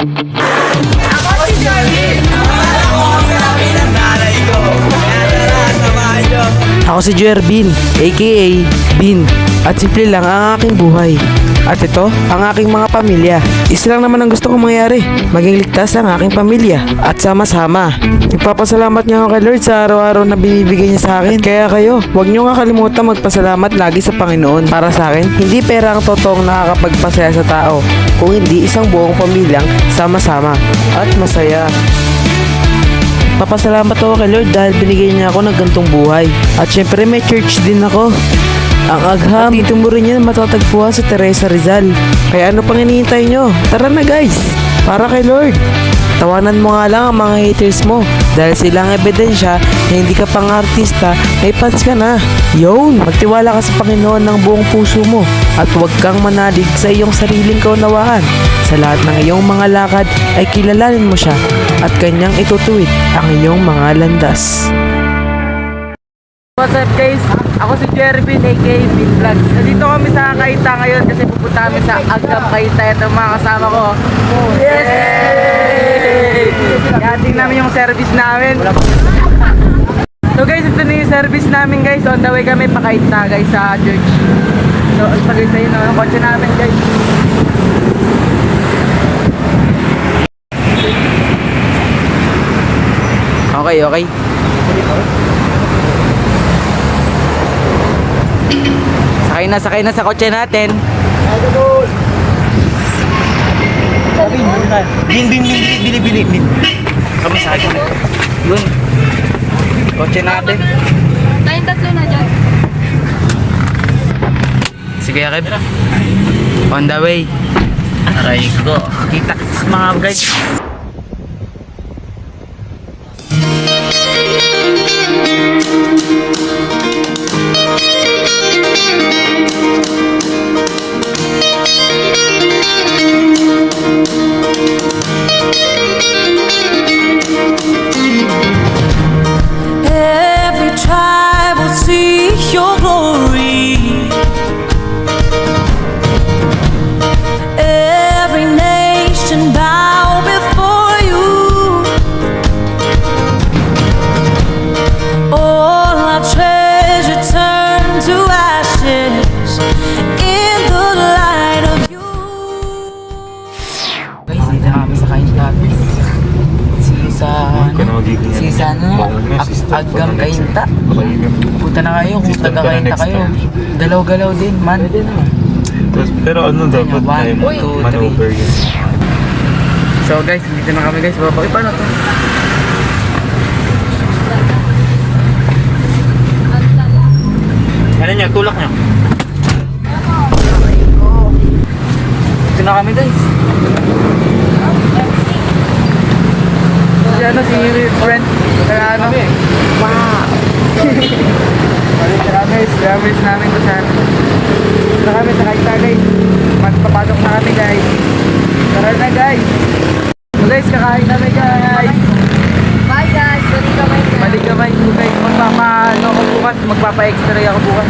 Ako si Jervin! Ako ang sabi ng nanay ko. Kaya tara, samahan nyo. Ako si Jervin, aka Bin. At simple lang ang aking buhay. At ito, ang aking mga pamilya. Isa lang naman ang gusto kong mangyari. Maging ligtas ang aking pamilya. At sama-sama. Nagpapasalamat nga ako kay Lord sa araw-araw na binibigay niya sa akin. Kaya kayo, huwag niyo nga kalimutan magpasalamat lagi sa Panginoon. Para sa akin, hindi pera ang totoong nakakapagpasaya sa tao. Kung hindi isang buong pamilyang sama-sama at masaya. Papasalamat ako kay Lord dahil binigay niya ako ng gantong buhay. At syempre may church din ako. Ang agham, dito mo rin yan matatagpuan sa Teresa Rizal. Kaya ano pang hinihintay nyo? Tara na guys! Para kay Lord! Tawanan mo nga lang ang mga haters mo. Dahil silang ebidensya na hindi ka pang artista, may fans ka na. Yun! Magtiwala ka sa Panginoon ng buong puso mo. At huwag kang manalig sa iyong sariling kaunawaan. Sa lahat ng iyong mga lakad ay kilalanin mo siya at kanyang itutuwid ang iyong mga landas. What's up guys? Ako si Jervin aka Bin Vlogs. Nandito kami sa Kaita ngayon kasi pupunta kami sa Agam Kaita. Ito mga kasama ko. Yes! Yating namin yung service namin. So guys, ito na yung service namin guys. On the way kami pa Kaita guys sa church. So, pagay sa'yo na yung kotse namin guys. Okay, okay. Sakay na sa kotse natin. Bili. Kami sa akin. Yun. Kotse natin. Tayong tatlo na dyan. Sige, Akib. On the way. Aray ko. Kita mga guys. Every tribe will see your glory. Every nation bow before you. All our treasure turn to ashes in the light of you. Guys, dito na kami sa Kainta. Agam Kainta. Punta na kayo kung taga Kainta kayo. Galaw-galaw din, man. Pero ano dapat tayo 1, 2, 3. manover yun? So guys, dito na kami guys. Babaki paano to? Ano niya? Tulak niya? Dito na kami guys. Si ano, si friend. Kaya ano? Wow! Balik na kami, service namin ko sa dito na kami sa Kaita guys. Magpapasok na kami guys. Tara na guys. So guys, kakain namin guys. Bye guys, Balik kamay ko guys. Magpapa-ano ako bukas, magpapa-extra ako bukas.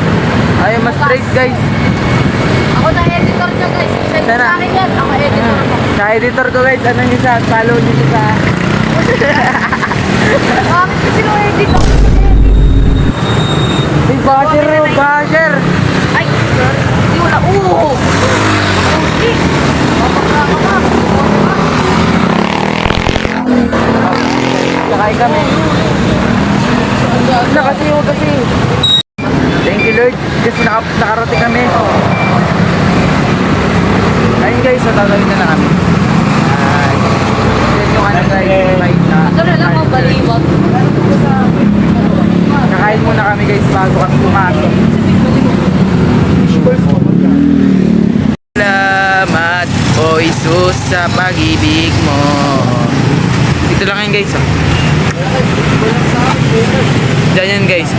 Ayaw mas straight guys. Ako na editor niya guys. Send Tara. sa akin yan. Ako editor ako. Sa editor ko guys, ano nyo siya, follow nyo siya sa... Bakit kasi nung edit ako? Hey, basher oh, basher! Ay, hindi wala. Oo! Okay. Kakain kami. Kasi. Thank you Lord, kasi nakarating kami. Ayun guys, so tatawin na kami. Yan yung ano guys, right na. Ito na lang ang baliwag. Kakain muna kami guys bago kami pumasok. Salamat, O Jesus, sa pag-ibig mo. Dito lang yan guys. Oh. Diyan yan guys.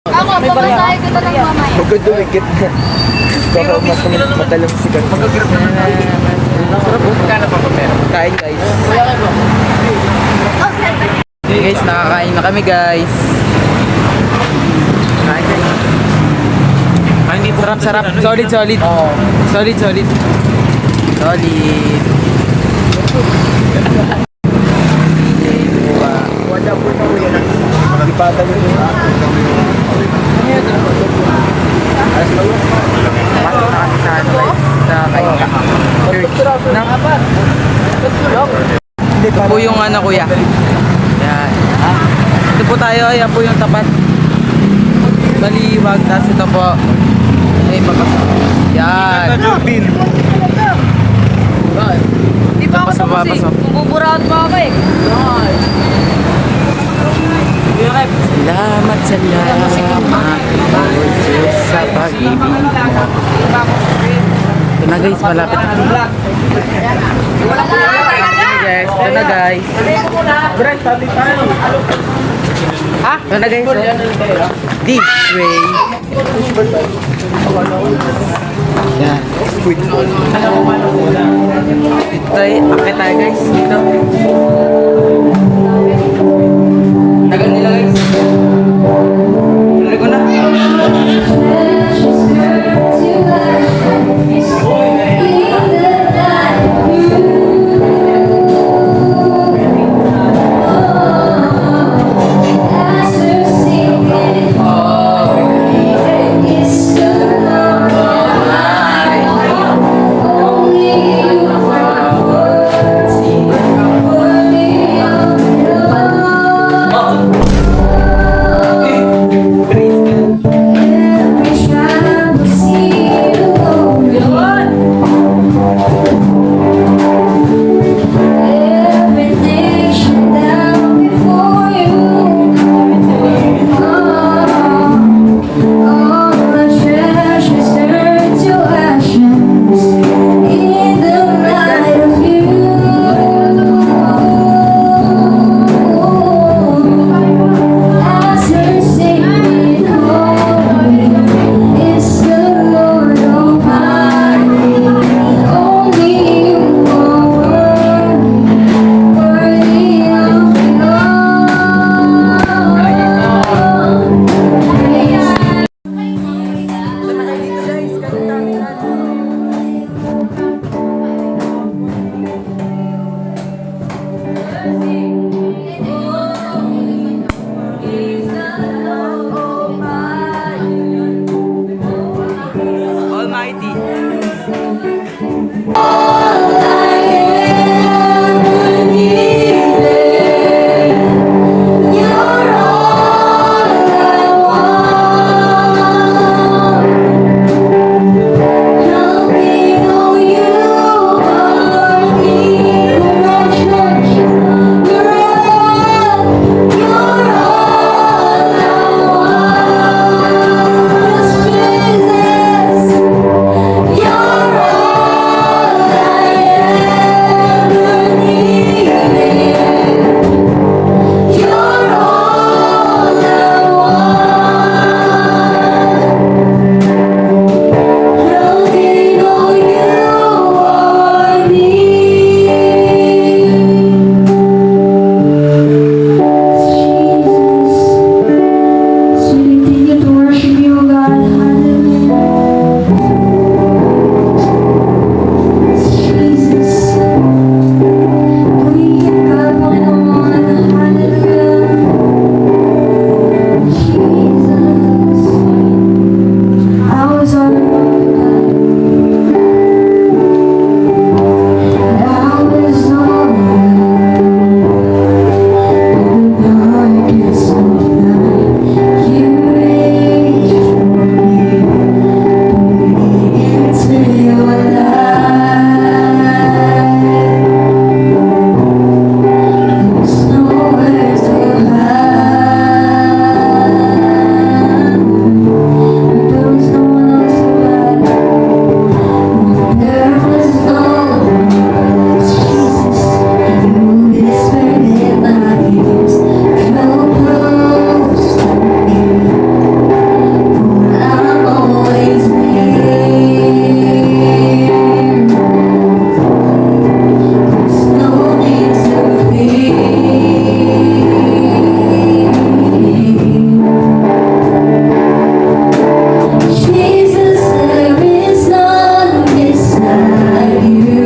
Ako, pamasahe ko na lang mamaya. Huwag ko dumikit na. Baka matalang sikat. Kain guys. Okay guys, nakakain na kami guys. Kain guys. Sarap. Solid. Oo. Solid. Solid. Wala po na kuya lang. Ipatan mo yung Pasok na kasi sa ano guys, sa Kainta Church ng ito po yung ano kuya. Yan. Ito po tayo, ayan po yung tapat. Baliwag, tapos ito po. Ay, papasok. Yan. Di pa ako Pasok, tapos eh. pasok. Buburahan pa ako eh. Salamat sa sa pag-ibig. Ito na guys, malapit na. Ito na guys. Ha? Ito na guys. This way. Yan. Akit tayo guys. Dito. Tagal nila guys. Tuloy ko na. Jesus, there is none beside you.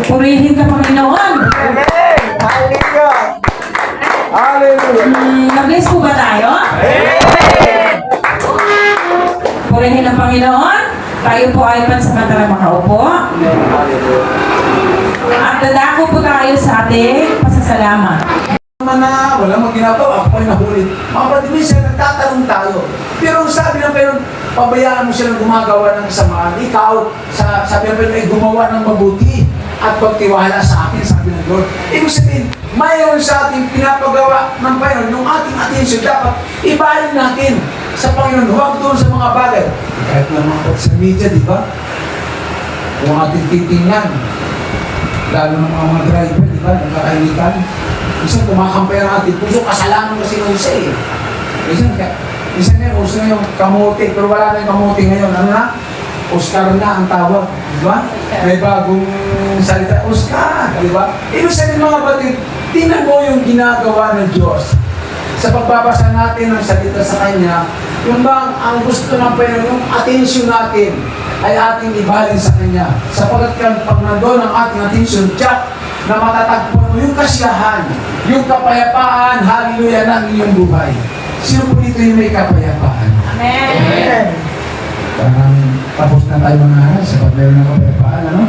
Purihin ka, Panginoon. Hallelujah! Hallelujah! Na-bless po ba tayo? Purihin ang Panginoon. Tayo po ay pansamantala makaupo. At dadako po tayo sa ating pasasalamat. naman na walang ginagawa, ako ay nahuli. Mga pag-ibig nagtatanong tayo. Pero sabi ng Panginoon, pabayaan mo silang gumagawa ng kasamaan. Ikaw, sabi ng Panginoon, ay gumawa ng mabuti at pagtiwala sa akin, sabi ng Lord. Ibig sabihin, mayroon sa ating pinapagawa ng Panginoon, yung ating atensyon dapat ibahin natin sa Panginoon. Huwag doon sa mga bagay. Kahit na mga sa media, di ba? Kung ating titingnan, lalo ng mga driver, di ba? Nagkakainitan. Minsan kumakampay ang ating puso, kasalanan kasi ng isa eh. Minsan nga, uso na yung kamote, pero wala na yung kamote ngayon. Ano na? Oscar na ang tawag, di ba? May bagong salita, Oscar, di ba? Ibig sabihin mga batid, tingnan mo yung ginagawa ng Diyos. Sa pagbabasa natin ng salita sa Kanya, yung bang ang gusto ng Panginoon, yung atensyon natin ay ating ibalin sa Kanya. Sapagkat pag nandun ang ating atensyon, tiyak na matatagpuan mo yung kasiyahan, yung kapayapaan, hallelujah, ng iyong buhay. Sino po dito yung may kapayapaan? Amen. Parang tapos na tayo mga aral sa pag-meron ng kapayapaan, ano?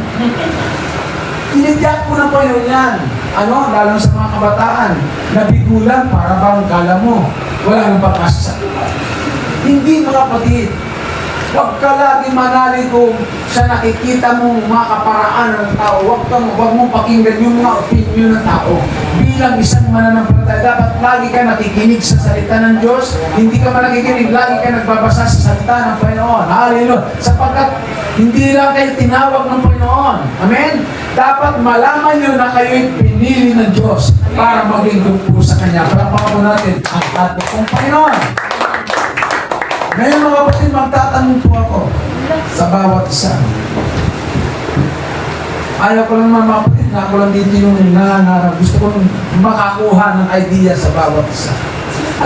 Tinitiyak po ng Panginoon yan. Ano? Lalo sa mga kabataan. Nabigulan para bang kala mo wala nang pag-asa sa buhay. Hindi mga kapatid. Huwag ka lagi manali kung sa nakikita mong mga kaparaan ng tao. Huwag mong pakinggan yung mga opinion ng tao. Bilang isang mananampalataya, dapat lagi ka nakikinig sa salita ng Diyos. Hindi ka man nakikinig, lagi ka nagbabasa sa salita ng Panginoon. Hallelujah! Sapagkat hindi lang kayo tinawag ng Panginoon. Amen? Dapat malaman nyo na kayo'y pinili ng Diyos para maging lingkod sa Kanya. Palapakan po natin ang ating kong Panginoon. Ngayon mga kapatid, magtatanong po ako sa bawat isa. Ayaw ko lang mga kapatid, na ako lang dito yung nangangarap. Gusto ko makakuha ng idea sa bawat isa.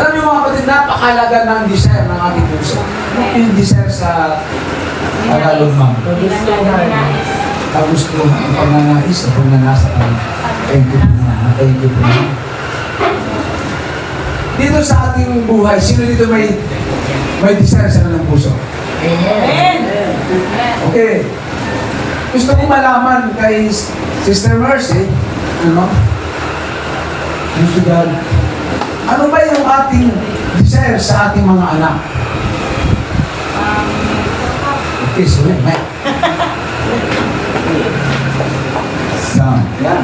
Alam niyo mga kapatid, napakalaga ng desire ng ating puso. Yung desire sa Tagalog, ma'am. Kagustuhan, ang pagnanais, ang pagnanasa kami. Thank you po na. Thank you po na. Dito sa ating buhay, sino dito may desire sa kanilang puso? Amen. Okay. Gusto ko malaman kay Sister Mercy, Mr. God, ano ba yung ating desire sa ating mga anak? Okay, so may. Yan.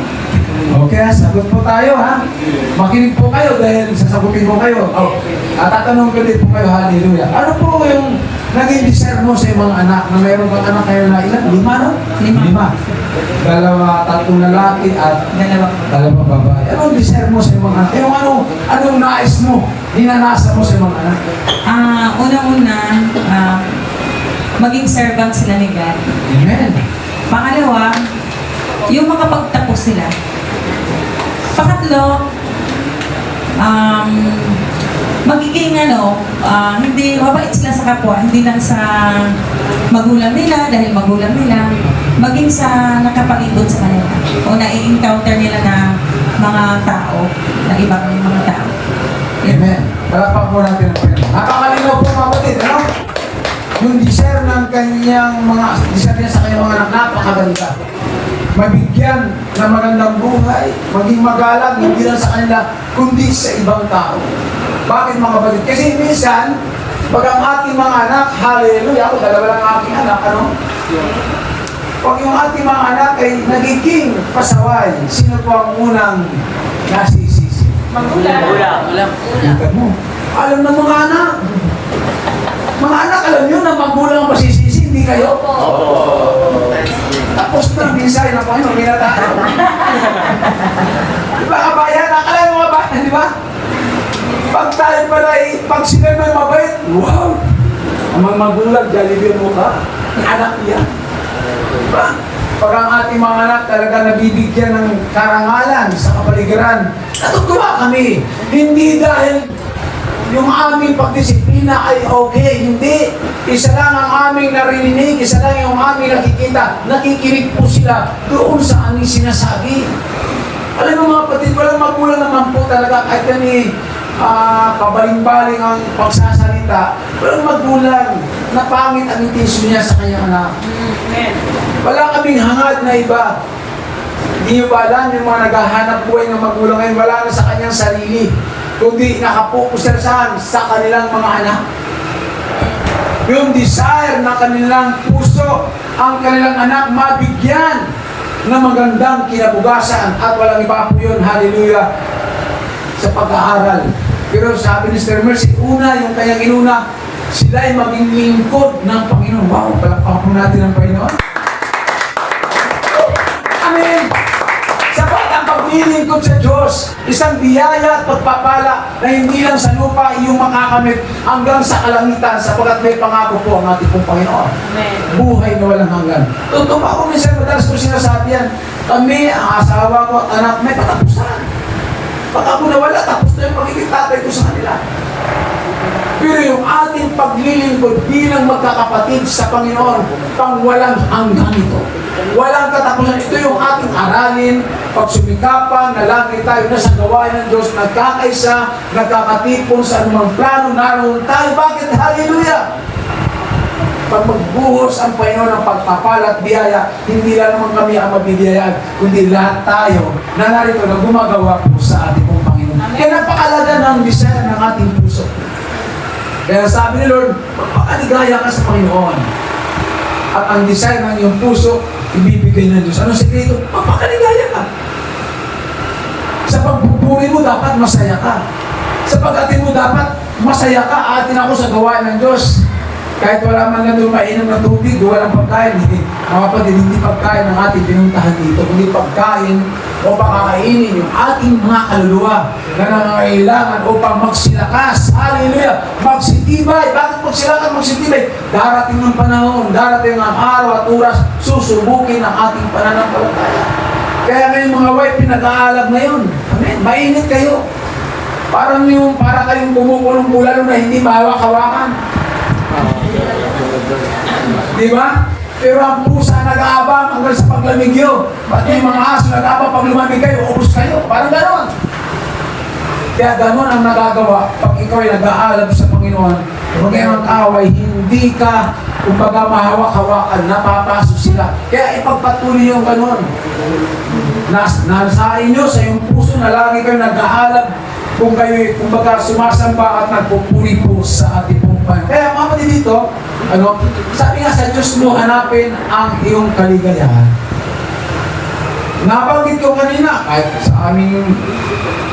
Okay, sagot po tayo ha. Makinig po kayo dahil sasagutin ko kayo. Tatanong ko din po kayo, hallelujah. Ano po yung naging desire mo sa mga anak na mayroon kang anak kayo na ilan? 5, no? 5. 2, 3 lalaki at 2 babae. Anong desire mo sa mga anak? Yung anong nais mo, ninanasa mo sa mga anak? Una-una, maging servant sila ni God. Amen. Pangalawa, yung makapagtapos sila. Pangatlo, magiging hindi mabait sila sa kapwa, hindi lang sa magulang nila, dahil magulang nila, maging sa nakapalibot sa kanila o na-encounter nila na mga tao, na ibang mga tao. Amen. Palakpak po natin ang Panginoon. Nakakalinaw po mga kapatid, ano? Yung desire ng kanyang desire niya sa kanyang mga anak, napakaganda. Mabigyan ng magandang buhay, maging magalang, hindi lang sa kanila, kundi sa ibang tao. Bakit mga kapatid? Kasi minsan, pag ang ating mga anak, hallelujah, ako 2 lang aking anak, pag yung ating mga anak ay nagiging pasaway, sino po ang unang nasisisi? Magulang. Tingnan mo. Alam ng mga anak. Mga anak, alam nyo na magulang ang masisisi, hindi kayo? Tapos na, minsan na po yun, minatahan. Di ba, kabayan? Akala mo kabayan, di ba? Pag tayo pala, pag sila may mabait, wow! Ang mga magulang, Jollibee mo ka. Anak niya. Diba? Pag ang ating mga anak talaga nabibigyan ng karangalan sa kapaligiran, natutuwa kami. Hindi dahil yung aming pagdisiplina ay okay. Hindi. Isa lang ang aming narinig, isa lang yung aming nakikita. Nakikinig po sila doon sa aming sinasabi. Alam mo mga kapatid, walang magulang naman po talaga kahit yan kabaling-baling ang pagsasalita. Walang magulang na pangit ang intention niya sa kanyang anak. Wala kaming hangad na iba. Hindi nyo ba alam yung mga naghahanap buhay ng magulang ngayon, wala na sa kanyang sarili, kundi nakapokus na saan? Sa kanilang mga anak. Yung desire ng kanilang puso, ang kanilang anak mabigyan ng magandang kinabukasan at walang iba po yun, hallelujah, sa pag-aaral. Pero sabi ni Mr. Mercy, una, yung kanyang inuna, sila ay maging lingkod ng Panginoon. Wow, palakpakan po natin ang Panginoon. Amen! Sapat ang paglilingkod sa Diyos, isang biyaya at pagpapala na hindi lang sa lupa iyong makakamit hanggang sa kalangitan sapagkat may pangako po ang ating pong Panginoon. Amen. Buhay na walang hanggan. Totoo pa ako minsan, madalas ko sinasabi yan, kami, ang asawa ko at anak, may patapusan. Pag ako nawala, tapos na yung pagiging tatay ko sa kanila. Pero yung ating paglilingkod bilang magkakapatid sa Panginoon, pang walang hanggan ito. Walang katapusan. Ito yung ating aralin, pagsumikapan, nalangin tayo na sa gawain ng Diyos, nagkakaisa, nagkakatipon sa anumang plano, naroon tayo. Bakit? Hallelujah! Pag magbuhos ang Panginoon ng pagpapala at biyaya, hindi lang naman kami ang mabibiyayaan, kundi lahat tayo na narito na gumagawa po sa ating pong Panginoon. Kaya napakalaga ng desire ng ating puso. Kaya sabi ni Lord, magpakaligaya ka sa Panginoon. At ang desire ng iyong puso, ibibigay ng Diyos. Anong sekreto? Magpakaligaya ka. Sa pagpupuri mo, dapat masaya ka. Sa pag-atin mo, dapat masaya ka. Atin ako sa gawain ng Diyos. Kahit wala man lang doon mainom na tubig, walang pagkain. Mga kapatid, hindi pagkain ang ating pinuntahan dito, kundi pagkain o pakakainin yung ating mga kaluluwa na nangangailangan upang magsilakas. Hallelujah! Magsitibay. Bakit magsilakas, magsitibay? Darating ng panahon, darating ang araw at oras, susubukin ang ating pananampalataya. Kaya ngayon mga wife, pinag-aalab ngayon. Amen. Mainit kayo. Para kayong kumukulong bulalo na hindi mahawak-hawakan. Di ba? Pero ang pusa nag-aabang hanggang sa paglamig nyo. Pati yung mga aso nag-aabang pag lumamig kayo, ubos kayo. Parang gano'n. Kaya gano'n ang nagagawa pag ikaw ay nag-aalab sa Panginoon. Huwag kayong mag-away, hindi ka kumbaga mahawak-hawakan, napapasok sila. Kaya ipagpatuloy yung gano'n. Nasa inyo, sa iyong puso na lagi kayo nag-aalab kung kayo kumbaga sumasamba at nagpupuri po sa ating pong Panginoon. Kaya mga kapatid dito, sabi nga sa Diyos mo, hanapin ang iyong kaligayahan. Nabanggit ko kanina, kahit sa aming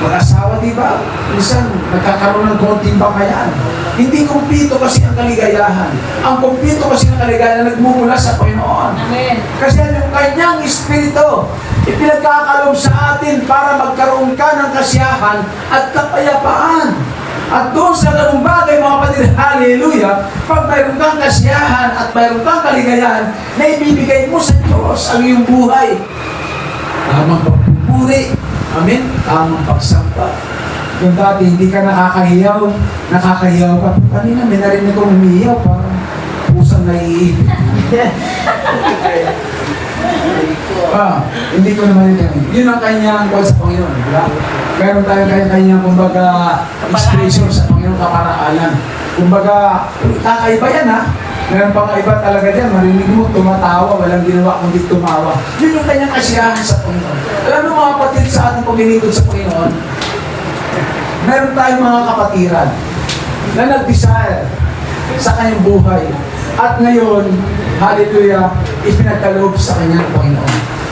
mag-asawa, di ba? Minsan, nagkakaroon ng konting bakayan. Hindi kumpito kasi ang kaligayahan. Ang kumpito kasi ng kaligayahan nagmumula sa Panginoon. Amen. Kasi yung kanyang Espiritu, ipinagkakalob sa atin para magkaroon ka ng kasiyahan at kapayapaan. At doon sa ganung bagay, mga kapatid, hallelujah, pag mayroon kang kasiyahan at mayroon kang kaligayahan, na ibibigay mo sa Diyos ang iyong buhay. Tamang pagpupuri, amen, tamang pagsamba. Yung dati, hindi ka nakakahiyaw ka. Kanina, may narinig kong umihiyaw, parang pusang naiibig. Hindi ko naman yun. Yun ang kanyang kuwan sa Panginoon. Diba? Meron tayong kanyang kumbaga inspiration sa Panginoon kaparaanan. Kumbaga, kakaiba yan ha. Meron pang iba talaga dyan. Marinig mo, tumatawa. Walang ginawa kundi tumawa. Yun yung kanyang kasiyahan sa Panginoon. Alam mo mga kapatid sa ating paglilingkod sa Panginoon, meron tayong mga kapatiran na nag-desire sa kanyang buhay. At ngayon, hallelujah, ipinagkaloob sa kanyang Panginoon.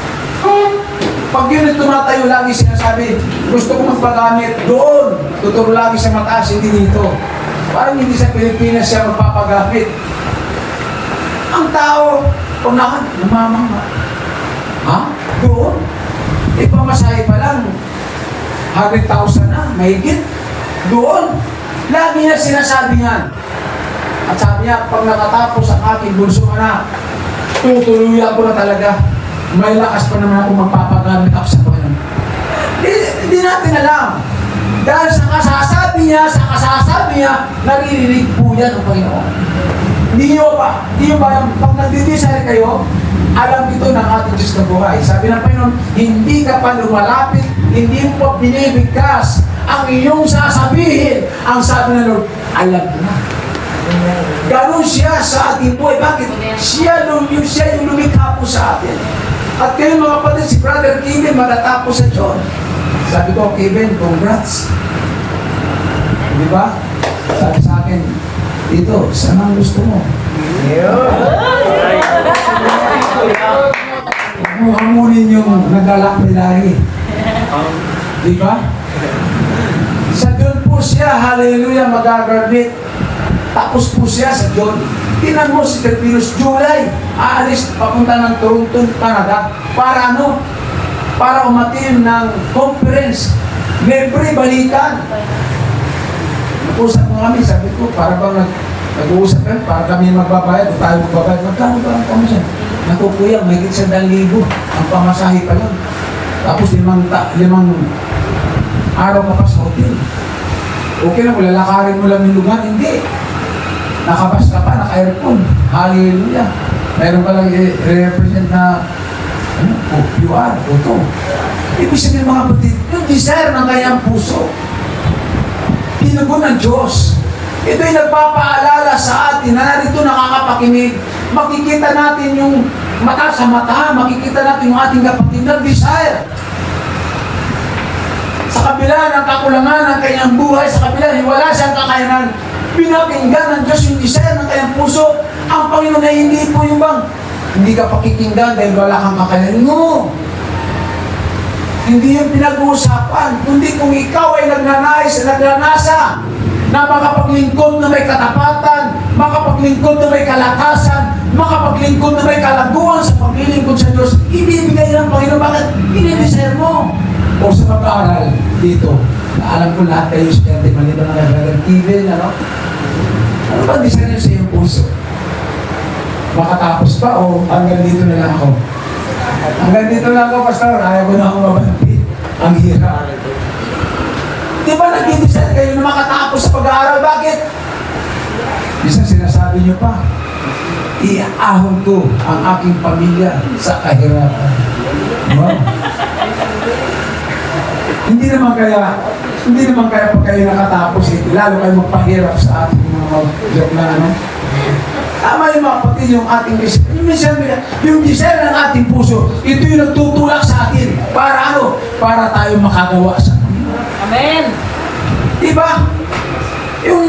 Pag yun tumatayo, lagi sinasabi, gusto ko magpagamit doon. Tuturo lagi sa mataas, hindi dito. Parang hindi sa Pilipinas siya magpapagamit. Ang tao, unahan, namamanga. Ha? Doon? Ipamasahe pa lang. 100,000 na, mahigit. Doon. Lagi niya sinasabi niyan. At sabi niya, pag nakatapos ang aking bunsong anak, tutuluyan ko na talaga. May lakas pa naman ako magpapagamit ako sa Panginoon. Hindi natin alam. Dahil sa kasasabi niya, naririnig po yan ang Panginoon. Hindi nyo ba, pag nagdidesire kayo, alam ito ng ating Diyos na buhay. Sabi ng Panginoon, hindi ka pa lumalapit, hindi mo pa binibigkas ang iyong sasabihin. Ang sabi ng Lord, alam mo na. Ganon siya sa ating buhay. Bakit? Siya yung lumikha po sa atin. At kayo mga kapatid, si Brother Kevin matatapos sa John. Sabi ko, Kevin, congrats. Di ba? Sabi sa akin, dito, saan ang gusto mo? Huwag mo hamunin yung naglalak nilari. Di ba? Sa John po siya, hallelujah, mag-graduate. Tapos po siya sa John. Tinan mo si Terpinus, July, aalis papunta ng Toronto, Canada. Para ano? Para umatin ng conference. Libre balikan. Nag-usap mo kami, sabi ko, para bang nag-uusap kami, para kami magbabayad, o tayo magbabayad. Magkano ba ang pamasahe? Naku kuya, may 100,000 ang pamasahe pa yun. Tapos limang araw ka pa sa hotel. Okay lang, lalakarin mo lang yung lugar. Hindi. Nakabas ka pa, naka-aircon. Hallelujah. Meron ka lang i-represent na QR, photo. Ibig sabihin mga kapatid, yung desire ng kanyang puso, tinugon ng Diyos. Ito'y nagpapaalala sa atin na narito nakakapakinig. Makikita natin yung mata sa mata, makikita natin yung ating kapatid na desire. Sa kabila ng kakulangan ng kanyang buhay, sa kabila ng wala siyang kakayanan, pinakinggan ng Diyos yung desire ng kanyang puso. Ang Panginoon ay hindi po yung bang, hindi ka pakikinggan dahil wala kang kakayanan. No! Hindi yung pinag-uusapan, kundi kung ikaw ay nagnanais, nagnanasa, na makapaglingkod na may katapatan, makapaglingkod na may kalakasan, makapaglingkod na may kalaguan sa paglilingkod sa Diyos, ibibigay ng Panginoon. Bakit? Dinidesire mo. O sa pag-aaral dito, na alam ko lahat kayo estudyante, maliban na Brother Kevin, ano? Ano ba desire niyo sa iyong puso? Makatapos pa o hanggang dito na lang ako? Hanggang dito lang ako, Pastor. Ayaw ko na akong mabanti. Ang hirap. Di ba nag-desire kayo na makatapos sa pag-aaral? Bakit? Isang sinasabi niyo pa, iahon ko ang aking pamilya sa kahirapan. Wow. Hindi naman kaya pag kayo nakatapos, lalo kayo magpahirap sa ating mga joke na ano. Tama yung mga kapatid, yung ating yung desire ng ating puso, ito yung nagtutulak sa atin. Para ano? Para tayo makagawa sa Panginoon. Amen. Diba? Yung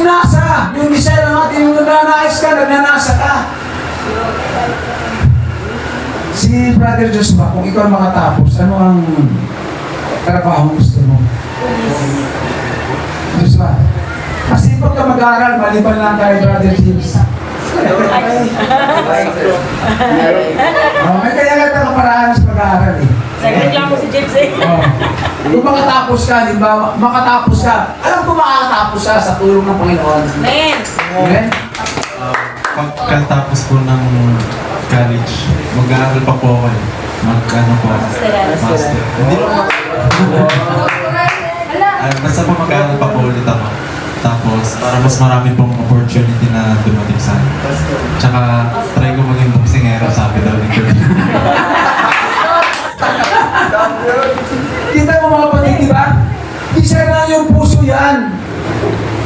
desire ng atin, yung nagnanais ka, nagnanasa ka. Si Brother Joshua, kung ikaw makatapos, ano ang trabaho gusto mo? Joshua, masipag ka mag-aaral, maliban lang kay Brother James. May kaya ka kaparaan sa pag-aaral eh. Saglit lang mo si James eh. Kung makatapos ka, di ba? Makatapos ka. Alam ko makakatapos ka sa tulong ng Panginoon. Amen. Amen? Pagkatapos po ng college, mag-aaral pa po ako eh. Mag-ano po ako? Master. Hindi po. Basta po mag-aaral pa po ulit ako. Tapos, para mas marami pong opportunity na dumating sa akin. Tsaka, try ko maging boksingero, sabi daw ni Kurt. Kita mo mga kapatid, di ba? Desire na yung puso yan.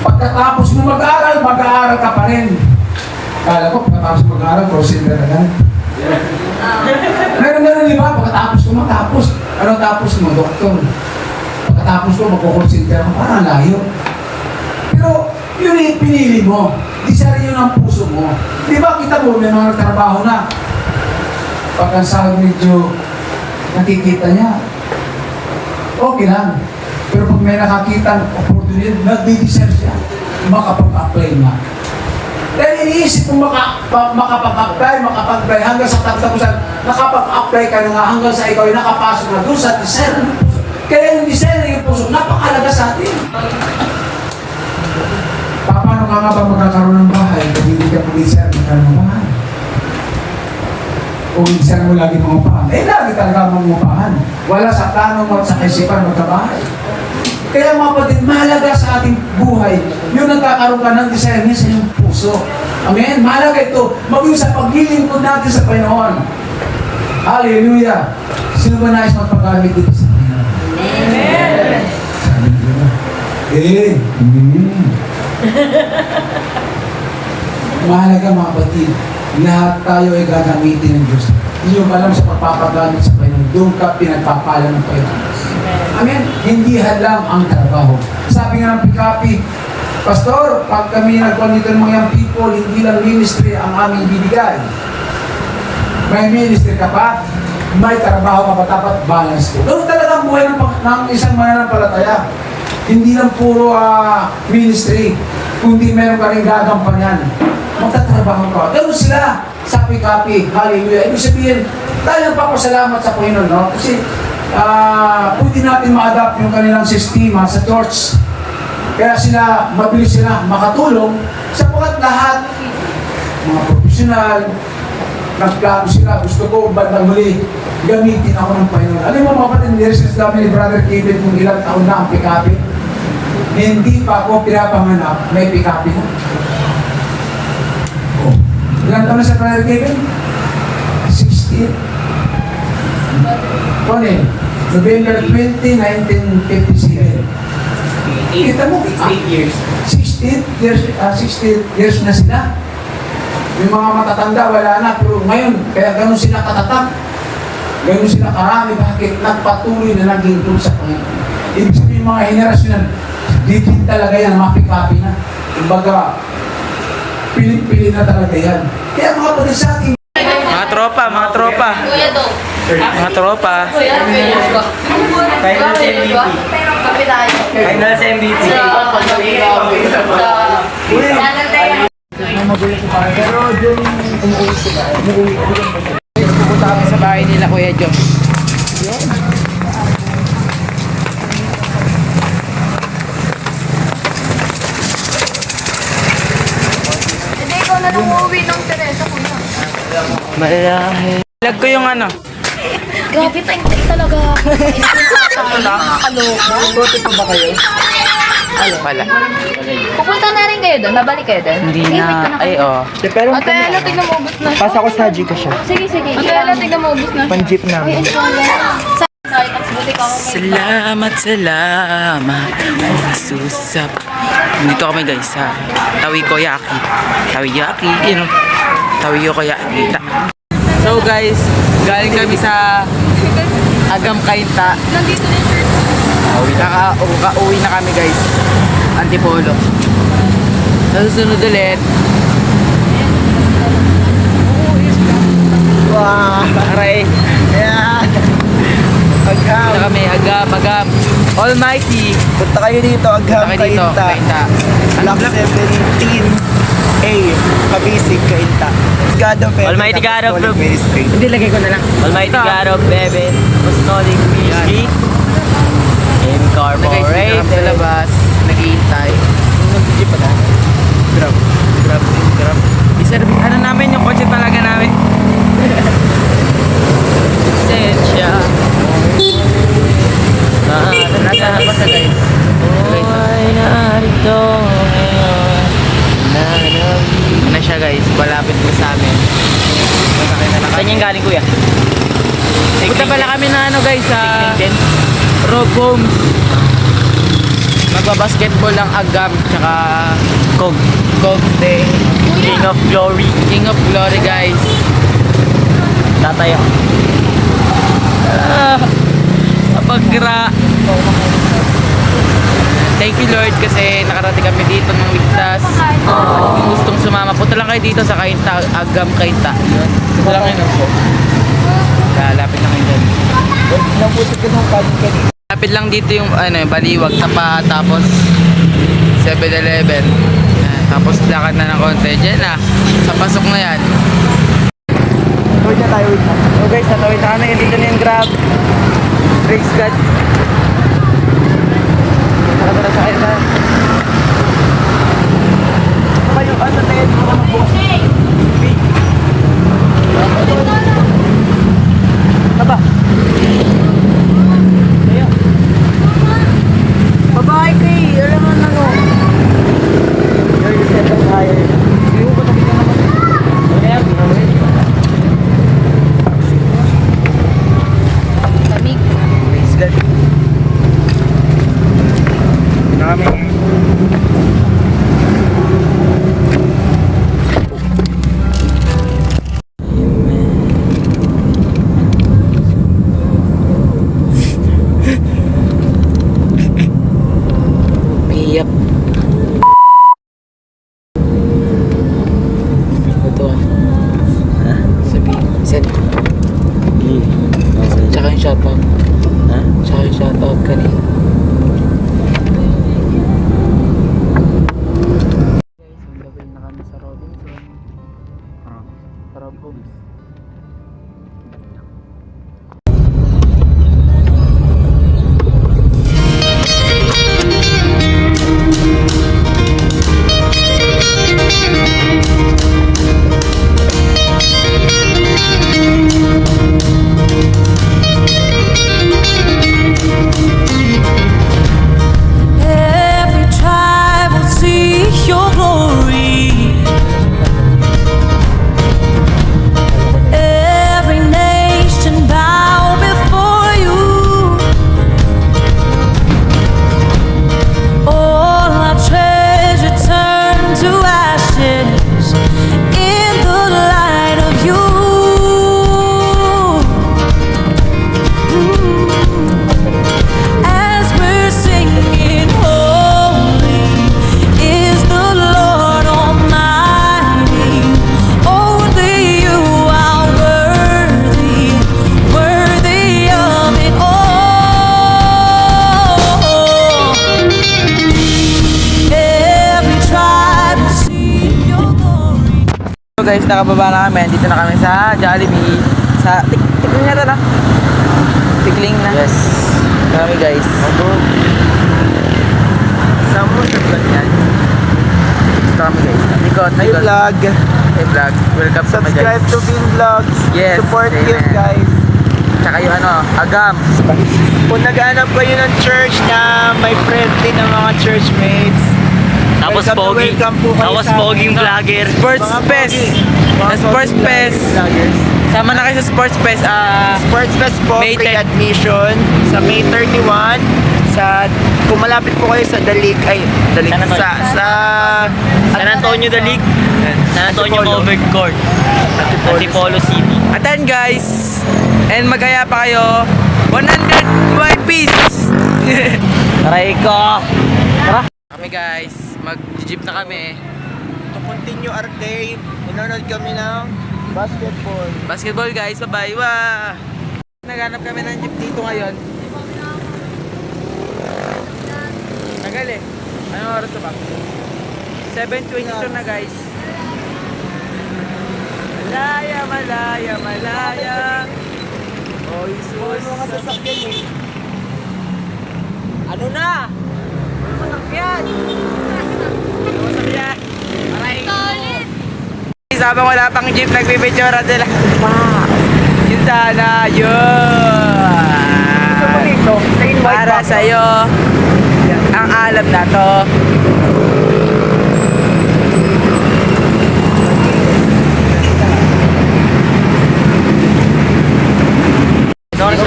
Pagkatapos mo mag-aaral ka pa rin. Kala ko, pagkatapos mag-aaral, proceed ka na gan. Meron ganun, di ba? Pagkatapos ko matapos. Ano tapos mo? Doktor. Pagkatapos ko, magkukonsid ka naman. Parang layo. Pero, yun yung pinili mo. Desire yun ang puso mo. Di ba kita mo, may mga trabaho na. Pag ang sahod medyo nakikita niya, okay lang. Pero pag may nakakita opportunity, nag-desire siya, makapag-apply na. Dahil iniisip mo makapag-apply hanggang sa tagtapusan, nakapag-apply ka na nga hanggang sa ikaw ay nakapasok na doon sa desire ng puso. Kaya yung desire ng puso, napakalaga sa atin. Paano ka nga ba magkakaroon ng bahay kung hindi ka mag-desire magkaroon ng bahay? Kung desire mo lagi mangupahan, lagi talaga mangupahan. Wala sa plano mo at sa kaisipan magkabahay. Kaya mga kapatid, mahalaga sa ating buhay yung nagkakaroon ka ng desire niya sa iyong puso. Amen? Mahalaga ito. Maging sa paglilingkod natin sa Panginoon. Hallelujah! Sino ba nais magpagamit dito sa Panginoon? Amen! Sabi nila, mahalaga mga kapatid, lahat tayo ay gagamitin ng Diyos. Hindi nyo alam sa pagpapagamit sa Panginoon, doon ka pinagpapala ng Panginoon. Amen? Hindi hadlang ang trabaho. Sabi nga ng Pikapi, Pastor, pag kami nagpamito ng mga young people, hindi lang ministry ang aming bibigay. May ministry ka pa, may trabaho ka pa, dapat balance ko. Doon talaga ang buhay ng isang mananampalataya. Hindi lang puro ministry, kundi meron ka rin gagampanyan. Magtatrabaho ka. Ganun sila sa Pikapi. Hallelujah. Ibig sabihin, tayo papasalamat sa Panginoon, no? Kasi pwede natin ma-adapt yung kanilang sistema sa church. Kaya sila, mabilis sila makatulong sapagkat lahat, mga profesional, nagplano sila, gusto ko bandang huli, gamitin ako ng Panginoon. Alam mo mga kapatid, niresearch namin ni Brother Kevin kung ilang taon na ang Pikapi. Hindi pa ako pinapanganak, may Pikapi na. Oh. Ilang taon na sa Brother Kevin? 16. Kone, November 20, 1957. Kita mo, 8 years. 16 years na sila. Yung mga matatanda, wala na. Pero ngayon, kaya ganun sila katatak. Ganun sila karami. Bakit? Nagpatuloy na naging doon sa Panginoon. Ibig sabihin, mga henerasyon na, dito talaga yan, mga Pikapi na. Kumbaga, pilit-pilit na talaga yan. Kaya mga kapatid sa ating Mga tropa. Kuya Do. Mga tropa. Final sa MVP. Kapi tayo. Final sa MVP. Pupunta kami sa bahay nila, Kuya Joe. Hindi, ikaw na lang uuwi ng Teresa, kuya. Malahi. Lag ko yung ano. Grabe, tayo talaga. Nakakaloka. Bote po ba kayo? Ano pala? Pupunta na rin kayo doon? Babalik kayo doon? Hindi Sige, wait na. lang. Ay, oh. Pero Ate Ella, tignan mo, ubus na. Pasa ko sa Gcash siya. Sige, sige. Ate Ella, tignan mo, ubus na. Pan-jeep Ay, namin. ito lang. Buti ka mo may Salamat. Susap. Dito kami guys sa Tawi-Koyaki. Tawi-Yaki, you know. Tawi-Koyaki. So guys, galing kami sa Agam Kainta. Nandito na yung shirt. Uwi na kami guys. Antipolo. Sa susunod ulit. Wow. Aray. Yeah. Agam. Punta kami, Agam. Almighty. Punta kayo dito, Agam, Punta kayo dito, Kainta. Kainta. Block 17A, Kabisig, Kainta. God of Heaven, Almighty God of Apostolic Ministry. Hindi, lagay ko na lang. Almighty God of Heaven, Apostolic Ministry, Incorporated. Sa labas, naghihintay. Nag-jeep pa na. Grab. Ano namin yung kotse talaga namin? Sensya. Nasa labas na guys. Buhay narito ngayon. Ano siya guys, malapit mo sa amin. Saan yung galing kuya? Punta pala kami na ano guys sa Rob Homes. Magbabasketball ang Agam tsaka Cog Day. King of Glory guys. Tatayo. Pagra. Thank you Lord kasi nakarating kami dito ng ligtas. Kung gustong sumama, punta lang kayo dito sa Kainta, Agam Kainta. Yun. Punta lang kayo. Lapit lang kayo dyan. Lapit lang dito yung Baliwag, tapos 7-Eleven. Tapos lakad na ng konti. Diyan na. Sa pasok na yan. Tawid na tayo. So guys, natawid na kami. Dito na yung Grab. Praise God. Nakatara sa akin na. Kayo, ano tayo dito na magbukas? Baba. Ayo. Baba. akin shoutout. Ha? Sa akin shoutout kanina. Guys, magbabil na kami sa Robinson. Rob Homes. Every tribe will see your glory. Every nation bow before you. All our treasure turn to ashes in the light of you. As we're singing, holy is the Lord Almighty. Only you are worthy, worthy of it all. Every tribe will see your glory. So guys, nakababa na kami. Dito na kami sa Jollibee. Sa Tikling na na. Tikling na. Yes. Kami guys. Saan mo sa vlog yan? Gusto kami guys. Ikot. Hey vlog. Hey vlog. Welcome sa Subscribe to Bean Vlogs. Yes, Support amen. him guys. Tsaka yung Agam. Kung naghanap kayo ng church na may friendly na mga churchmates. Tapos welcome na pogi. welcome po kayo Tapos sa poging vlogger. Sports Mga Fest. pogi. Mga Sa Sports pogi Fest. vloggers. Sama na kayo sa Sports Fest. Sports Fest po, May free 10. admission sa May 31 sa kung malapit po kayo sa Dalig San Antonio. sa San Antonio the League. San Antonio Antipolo. Covered Court. Antipolo City. Attend guys. And magaya pa kayo. 100 YPs. Aray ko. Kami guys. Mag-jeep na kami. to continue our day. Nanonood kami ng basketball. Basketball guys. Bye-bye. Wah! Naghanap kami ng jeep dito ngayon. Tagal eh. Anong oras na ba? 7:22 na guys. Malaya, malaya, malaya. Oh, Jesus. Mga sasakyan eh. Ano na? Masakyan! Masakyan! Aray! Solid! Habang wala pang jeep, nagbibidyoran sila. Wow! Yun sana, yun! Para sa'yo, ang alam na to.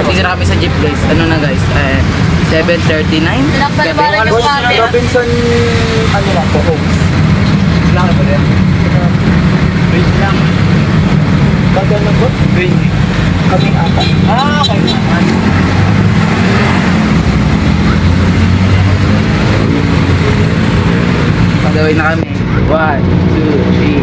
Sisira kami sa jeep guys. Ano na guys? 7:39. Pinapalibaran yung camera. Robinson, ano lang po, homes. Lang ba yan? Wait lang. Bagal na po? 20. Kaming ata. Okay. Pagawin na kami. 1, 2, 3,